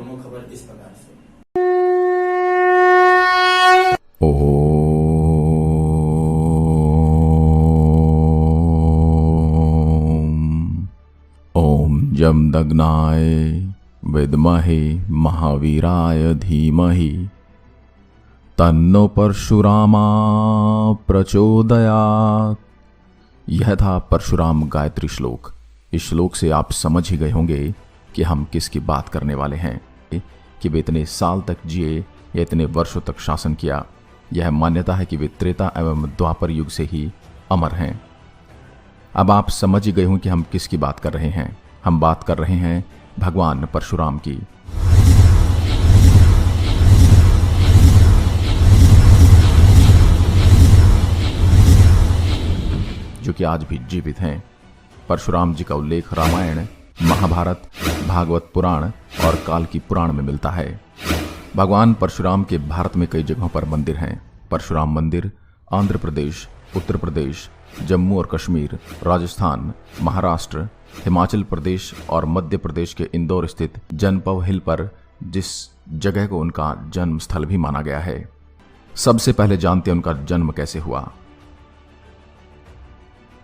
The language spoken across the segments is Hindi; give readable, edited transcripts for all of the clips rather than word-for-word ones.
मानो खबर इस प्रकार से। ओम जमदग्नाय विद्महे महावीराय धीमहि तन्नो परशुरामा प्रचोदयात्। यह था परशुराम गायत्री श्लोक। इस श्लोक से आप समझ ही गए होंगे कि हम किसकी बात करने वाले हैं, कि वे इतने साल तक जिए या इतने वर्षों तक शासन किया। यह मान्यता है कि वे त्रेता एवं द्वापर युग से ही अमर हैं। अब आप समझ ही गए हों कि हम किसकी बात कर रहे हैं। हम बात कर रहे हैं भगवान परशुराम की। जो कि आज भी जीवित हैं। परशुराम जी का उल्लेख रामायण, महाभारत, भागवत पुराण और काल्की पुराण में मिलता है। भगवान परशुराम के भारत में कई जगहों पर मंदिर हैं। परशुराम मंदिर आंध्र प्रदेश, उत्तर प्रदेश, जम्मू और कश्मीर, राजस्थान, महाराष्ट्र, हिमाचल प्रदेश और मध्य प्रदेश के इंदौर स्थित जनपव हिल पर, जिस जगह को उनका जन्म स्थल भी माना गया है। सबसे पहले जानते हैं उनका जन्म कैसे हुआ।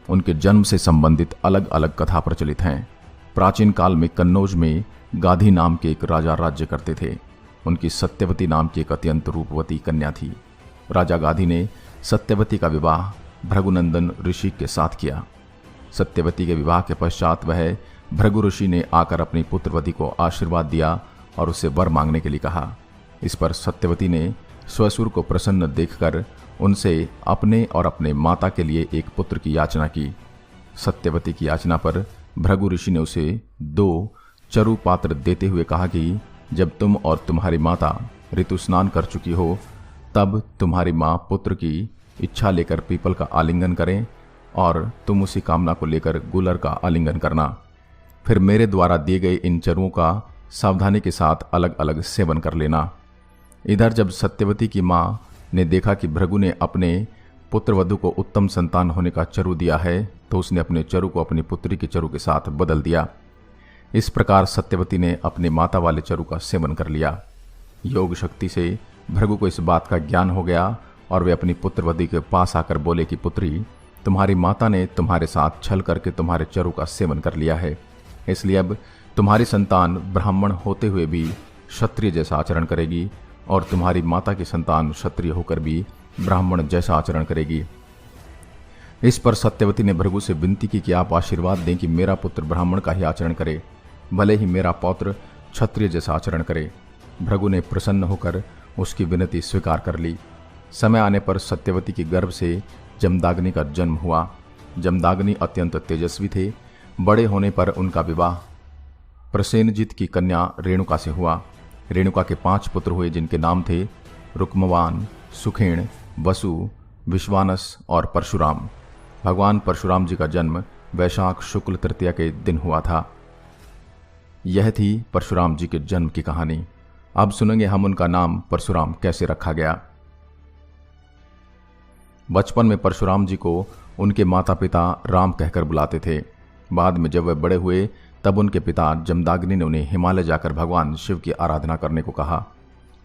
उनके जन्म से संबंधित अलग अलग कथा प्रचलित हैं। प्राचीन काल में कन्नौज में गाधी नाम के एक राजा राज्य करते थे। उनकी सत्यवती नाम की एक अत्यंत रूपवती कन्या थी। राजा गाधी ने सत्यवती का विवाह भृगुनंदन ऋषि के साथ किया। सत्यवती के विवाह के पश्चात वह भृगु ऋषि ने आकर अपनी पुत्रवती को आशीर्वाद दिया और उससे वर मांगने के लिए कहा। इस पर सत्यवती ने स्वसुर को प्रसन्न देखकर उनसे अपने और अपने माता के लिए एक पुत्र की याचना की। सत्यवती की याचना पर भृगु ऋषि ने उसे 2 चरु पात्र देते हुए कहा कि जब तुम और तुम्हारी माता ऋतु स्नान कर चुकी हो, तब तुम्हारी माँ पुत्र की इच्छा लेकर पीपल का आलिंगन करें और तुम उसी कामना को लेकर गुलर का आलिंगन करना। फिर मेरे द्वारा दिए गए इन चरुओं का सावधानी के साथ अलग अलग सेवन कर लेना। इधर जब सत्यवती की माँ ने देखा कि भृगु ने अपने पुत्रवधु को उत्तम संतान होने का चरु दिया है, तो उसने अपने चरु को अपनी पुत्री के चरु के साथ बदल दिया। इस प्रकार सत्यवती ने अपने माता वाले चरु का सेवन कर लिया। योग शक्ति से भृगु को इस बात का ज्ञान हो गया और वे अपनी पुत्रवधु के पास आकर बोले कि पुत्री, तुम्हारी माता ने तुम्हारे साथ छल करके तुम्हारे चरु का सेवन कर लिया है, इसलिए अब तुम्हारी संतान ब्राह्मण होते हुए भी क्षत्रिय जैसा आचरण करेगी और तुम्हारी माता की संतान क्षत्रिय होकर भी ब्राह्मण जैसा आचरण करेगी। इस पर सत्यवती ने भृगु से विनती की कि आप आशीर्वाद दें कि मेरा पुत्र ब्राह्मण का ही आचरण करे, भले ही मेरा पौत्र क्षत्रिय जैसा आचरण करे। भृगु ने प्रसन्न होकर उसकी विनती स्वीकार कर ली। समय आने पर सत्यवती के गर्भ से जमदाग्नि का जन्म हुआ। जमदाग्नि अत्यंत तेजस्वी थे। बड़े होने पर उनका विवाह प्रसेनजित की कन्या रेणुका से हुआ। रेणुका के 5 पुत्र हुए, जिनके नाम थे रुक्मवान, सुखेण, वसु, विश्वानस और परशुराम। भगवान परशुराम जी का जन्म वैशाख शुक्ल तृतीया के दिन हुआ था। यह थी परशुराम जी के जन्म की कहानी। अब सुनेंगे हम उनका नाम परशुराम कैसे रखा गया। बचपन में परशुराम जी को उनके माता पिता राम कहकर बुलाते थे। बाद में जब वे बड़े हुए तब उनके पिता जमदाग्नि ने उन्हें हिमालय जाकर भगवान शिव की आराधना करने को कहा।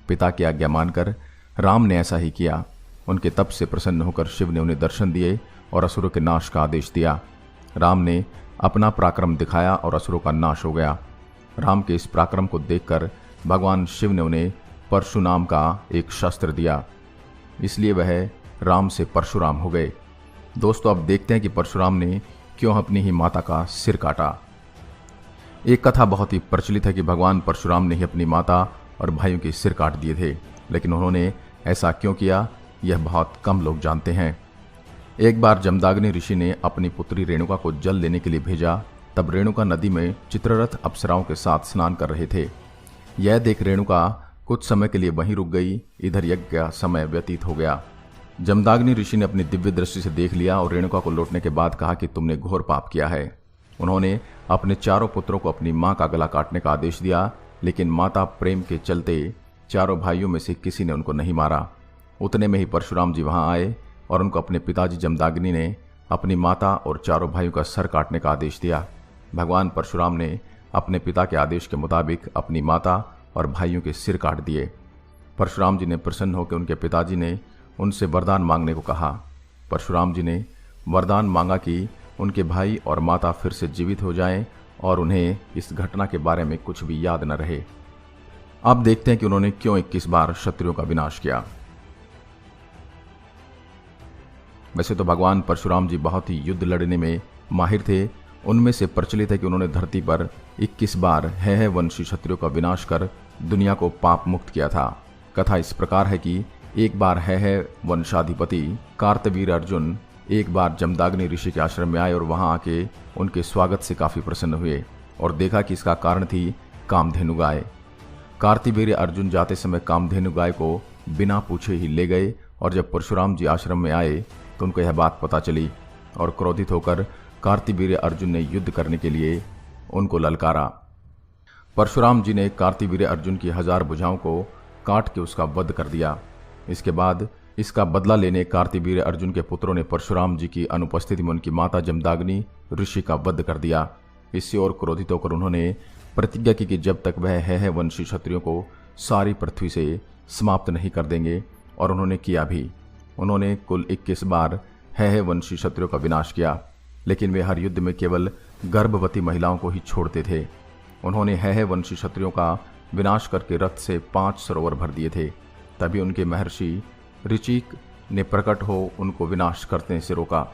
पिता की आज्ञा मानकर राम ने ऐसा ही किया। उनके तप से प्रसन्न होकर शिव ने उन्हें दर्शन दिए और असुरों के नाश का आदेश दिया। राम ने अपना पराक्रम दिखाया और असुरों का नाश हो गया। राम के इस पराक्रम को देखकर भगवान शिव ने उन्हें परशु नाम का एक शस्त्र दिया, इसलिए वह राम से परशुराम हो गए। दोस्तों, अब देखते हैं कि परशुराम ने क्यों अपनी ही माता का सिर काटा। एक कथा बहुत ही प्रचलित है कि भगवान परशुराम ने ही अपनी माता और भाइयों के सिर काट दिए थे, लेकिन उन्होंने ऐसा क्यों किया यह बहुत कम लोग जानते हैं। एक बार जमदाग्नि ऋषि ने अपनी पुत्री रेणुका को जल लेने के लिए भेजा। तब रेणुका नदी में चित्ररथ अप्सराओं के साथ स्नान कर रहे थे। यह देख रेणुका कुछ समय के लिए वहीं रुक गई। इधर यज्ञ का समय व्यतीत हो गया। जमदाग्नि ऋषि ने अपनी दिव्य दृष्टि से देख लिया और रेणुका को लौटने के बाद कहा कि तुमने घोर पाप किया है। उन्होंने अपने चारों पुत्रों को अपनी मां का गला काटने का आदेश दिया, लेकिन माता प्रेम के चलते चारों भाइयों में से किसी ने उनको नहीं मारा। उतने में ही परशुराम जी वहां आए और उनको अपने पिताजी जमदाग्नि ने अपनी माता और चारों भाइयों का सर काटने का आदेश दिया। भगवान परशुराम ने अपने पिता के आदेश के मुताबिक अपनी माता और भाइयों के सिर काट दिए। परशुराम जी ने प्रसन्न होकर उनके पिताजी ने उनसे वरदान मांगने को कहा। परशुराम जी ने वरदान मांगा कि उनके भाई और माता फिर से जीवित हो जाएं और उन्हें इस घटना के बारे में कुछ भी याद न रहे। अब देखते हैं कि उन्होंने क्यों 21 बार शत्रुओं का विनाश किया। वैसे तो भगवान परशुराम जी बहुत ही युद्ध लड़ने में माहिर थे। उनमें से प्रचलित है कि उन्होंने धरती पर 21 बार है वंशी क्षत्रियों का विनाश कर दुनिया को पाप मुक्त किया था। कथा इस प्रकार है कि एक बार है वंशाधिपति कार्तवीर अर्जुन एक बार जमदाग्नि ऋषि के आश्रम में आए और वहां आके उनके स्वागत से काफी प्रसन्न हुए और देखा कि इसका कारण थी कामधेनु गाय। कार्तवीर अर्जुन जाते समय कामधेनु गाय को बिना पूछे ही ले गए और जब परशुराम जी आश्रम में आए तो उनको यह बात पता चली और क्रोधित होकर कार्तवीर अर्जुन ने युद्ध करने के लिए उनको ललकारा। परशुराम जी ने कार्तवीर अर्जुन की 1000 भुजाओं को काट के उसका वध कर दिया। इसके बाद इसका बदला लेने कार्तवीर अर्जुन के पुत्रों ने परशुराम जी की अनुपस्थिति में उनकी माता जमदाग्नि ऋषि का वध कर दिया। इससे और क्रोधित होकर उन्होंने प्रतिज्ञा की कि जब तक वह है वंशी क्षत्रियों को सारी पृथ्वी से समाप्त नहीं कर देंगे, और उन्होंने किया भी। उन्होंने कुल 21 बार है वंशी क्षत्रियों का विनाश किया, लेकिन वे हर युद्ध में केवल गर्भवती महिलाओं को ही छोड़ते थे। उन्होंने है वंशी क्षत्रियों का विनाश करके रथ से 5 सरोवर भर दिए थे। तभी उनके महर्षि ऋचिक ने प्रकट हो उनको विनाश करने से रोका।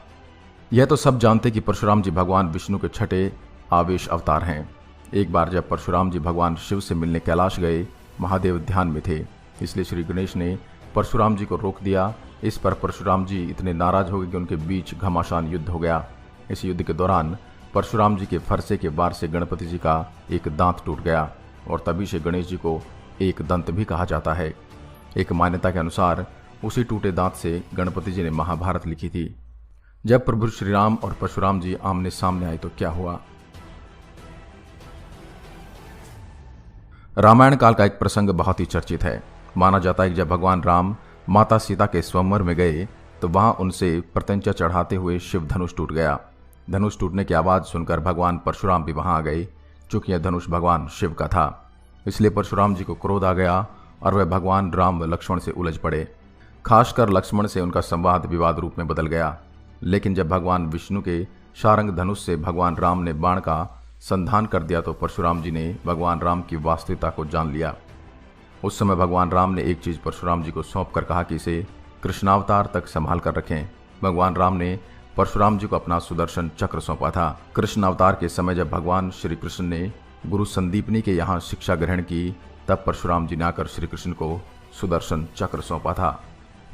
यह तो सब जानते कि परशुराम जी भगवान विष्णु के छठे आवेश अवतार हैं। एक बार जब परशुराम जी भगवान शिव से मिलने कैलाश गए, महादेव ध्यान में थे, इसलिए श्री गणेश ने परशुराम जी को रोक दिया। इस पर परशुराम जी इतने नाराज हो गए कि उनके बीच घमासान युद्ध हो गया। इस युद्ध के दौरान परशुराम जी के फरसे के वार से गणपति जी का एक दांत टूट गया और तभी से गणेश जी को एक दंत भी कहा जाता है। एक मान्यता के अनुसार उसी टूटे दांत से गणपति जी ने महाभारत लिखी थी। जब प्रभु श्री राम और परशुराम जी आमने सामने आए तो क्या हुआ। रामायण काल का एक प्रसंग बहुत ही चर्चित है। माना जाता है कि जब भगवान राम माता सीता के स्वयंवर में गए तो वहां उनसे प्रत्यंचा चढ़ाते हुए शिव धनुष टूट गया। धनुष टूटने की आवाज सुनकर भगवान परशुराम भी वहां आ गए। चूंकि यह धनुष भगवान शिव का था, इसलिए परशुराम जी को क्रोध आ गया और वह भगवान राम व लक्ष्मण से उलझ पड़े। खासकर लक्ष्मण से उनका संवाद विवाद रूप में बदल गया। लेकिन जब भगवान विष्णु के शारंग धनुष से भगवान राम ने बाण का संधान कर दिया तो परशुराम जी ने भगवान राम की वास्तविकता को जान लिया। उस समय भगवान राम ने एक चीज परशुराम जी को सौंप कर कहा कि इसे कृष्णावतार तक संभाल कर रखें। भगवान राम ने परशुराम जी को अपना सुदर्शन चक्र सौंपा था। कृष्ण अवतार के समय जब भगवान श्री कृष्ण ने गुरु संदीपनी के यहाँ शिक्षा ग्रहण की, तब परशुराम जी ने आकर श्री कृष्ण को सुदर्शन चक्र सौंपा था।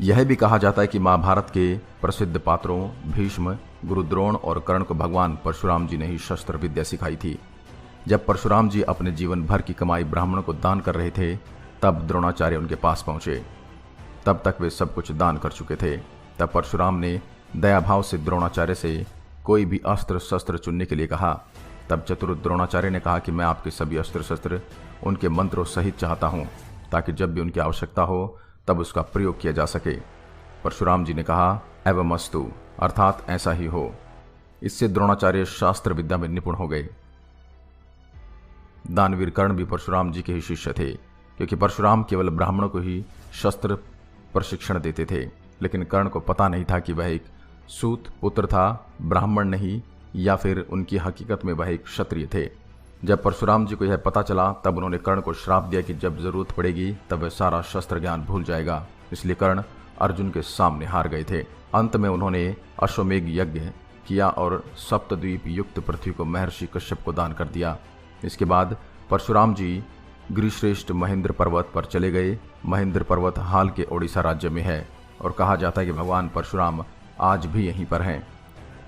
यह भी कहा जाता है कि महाभारत के प्रसिद्ध पात्रों भीष्म, गुरु द्रोण और कर्ण को भगवान परशुराम जी ने ही शस्त्र विद्या सिखाई थी। जब परशुराम जी अपने जीवन भर की कमाई ब्राह्मणों को दान कर रहे थे, तब द्रोणाचार्य उनके पास पहुंचे। तब तक वे सब कुछ दान कर चुके थे। तब परशुराम ने दया भाव से द्रोणाचार्य से कोई भी अस्त्र शस्त्र चुनने के लिए कहा। तब चतुर द्रोणाचार्य ने कहा कि मैं आपके सभी अस्त्र शस्त्र उनके मंत्रों सहित चाहता हूं, ताकि जब भी उनकी आवश्यकता हो तब उसका प्रयोग किया जा सके। परशुराम जी ने कहा एवमस्तु, अर्थात ऐसा ही हो। इससे द्रोणाचार्य शास्त्र विद्या में निपुण हो गए। दानवीर कर्ण भी परशुराम जी के ही शिष्य थे, क्योंकि परशुराम केवल ब्राह्मणों को ही शस्त्र प्रशिक्षण देते थे। लेकिन कर्ण को पता नहीं था कि वह एक सूत पुत्र था, ब्राह्मण नहीं, या फिर उनकी हकीकत में वह एक क्षत्रिय थे। जब परशुराम जी को यह पता चला तब उन्होंने कर्ण को श्राप दिया कि जब जरूरत पड़ेगी तब वह सारा शस्त्र ज्ञान भूल जाएगा। इसलिए कर्ण अर्जुन के सामने हार गए थे। अंत में उन्होंने अश्वमेघ यज्ञ किया और सप्तद्वीप युक्त पृथ्वी को महर्षि कश्यप को दान कर दिया। इसके बाद परशुराम जी गिरिश्रेष्ठ महेंद्र पर्वत पर चले गए। महेंद्र पर्वत हाल के ओडिशा राज्य में है और कहा जाता है कि भगवान परशुराम आज भी यहीं पर हैं।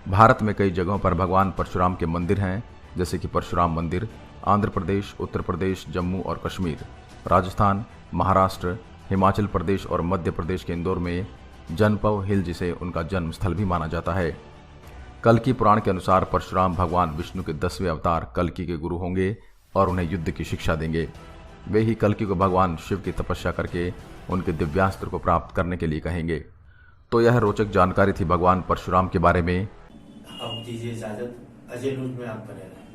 भारत में कई जगहों पर भगवान परशुराम के मंदिर हैं, जैसे कि परशुराम मंदिर आंध्र प्रदेश, उत्तर प्रदेश, जम्मू और कश्मीर, राजस्थान, महाराष्ट्र, हिमाचल प्रदेश और मध्य प्रदेश के इंदौर में जनपव हिल, जिसे उनका जन्म स्थल भी माना जाता है। कल्कि पुराण के अनुसार परशुराम भगवान विष्णु के 10वें अवतार कल्कि के गुरु होंगे और उन्हें युद्ध की शिक्षा देंगे। वे ही कल्कि को भगवान शिव की तपस्या करके उनके दिव्यास्त्र को प्राप्त करने के लिए कहेंगे। तो यह रोचक जानकारी थी भगवान परशुराम के बारे में। अब दीजिए इजाजत, अजय न्यूज में आप बने रहें।